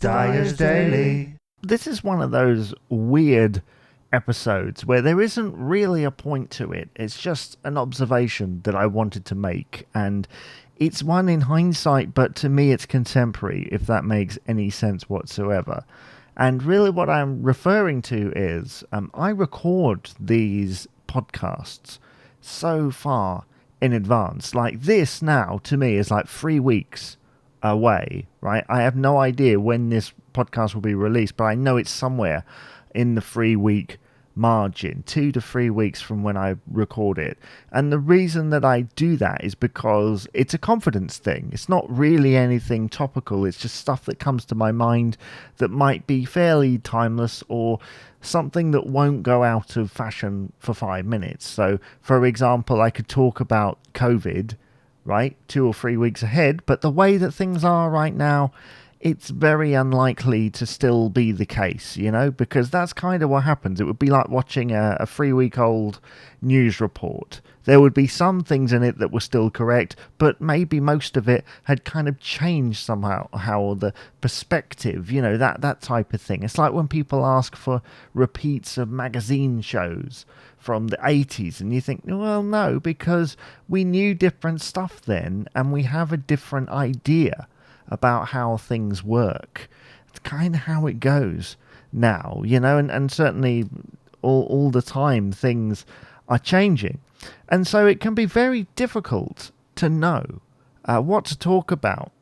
Dyer's Daily. This is one of those weird episodes where there isn't really a point to it. It's just an observation that I wanted to make, and it's one in hindsight, but to me it's contemporary, if that makes any sense whatsoever. And really what I'm referring to is I record these podcasts so far in advance. Like this now, to me, is like 3 weeks away, right? I have no idea when this podcast will be released, but I know it's somewhere in the 3 week margin, 2 to 3 weeks from when I record it. And the reason that I do that is because it's a confidence thing. It's not really anything topical. It's just stuff that comes to my mind that might be fairly timeless or something that won't go out of fashion for 5 minutes. So, for example, I could talk about COVID, right, 2 or 3 weeks ahead, but the way that things are right now, it's very unlikely to still be the case, because that's kind of what happens. It would be like watching a 3 week old news report. There would be some things in it that were still correct, but maybe most of it had kind of changed somehow, how the perspective, that type of thing. It's like when people ask for repeats of magazine shows from the 80s, and you think, well, no, because we knew different stuff then, and we have a different idea about how things work. It's kind of how it goes now, and certainly all the time things are changing. And so it can be very difficult to know what to talk about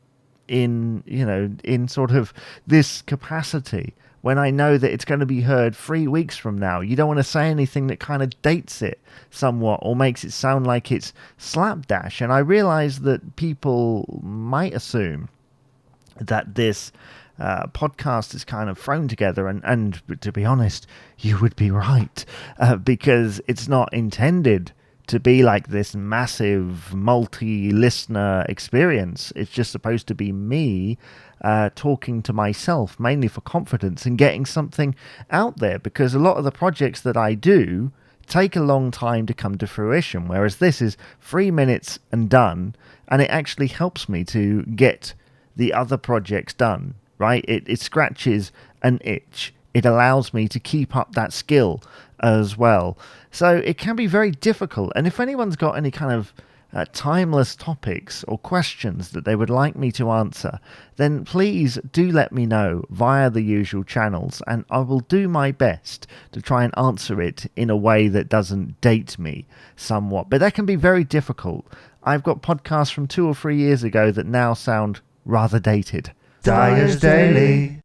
in sort of this capacity when I know that it's going to be heard 3 weeks from now. You don't want to say anything that kind of dates it somewhat or makes it sound like it's slapdash. And I realize that people might assume that this podcast is kind of thrown together, and to be honest, you would be right, because it's not intended to be like this massive multi-listener experience. It's just supposed to be me talking to myself, mainly for confidence and getting something out there, because a lot of the projects that I do take a long time to come to fruition, whereas this is 3 minutes and done, and it actually helps me to get the other projects done, right? It scratches an itch. It allows me to keep up that skill as well. So it can be very difficult. And if anyone's got any kind of timeless topics or questions that they would like me to answer, then please do let me know via the usual channels, and I will do my best to try and answer it in a way that doesn't date me somewhat. But that can be very difficult. I've got podcasts from 2 or 3 years ago that now sound rather dated. Dyer's Daily.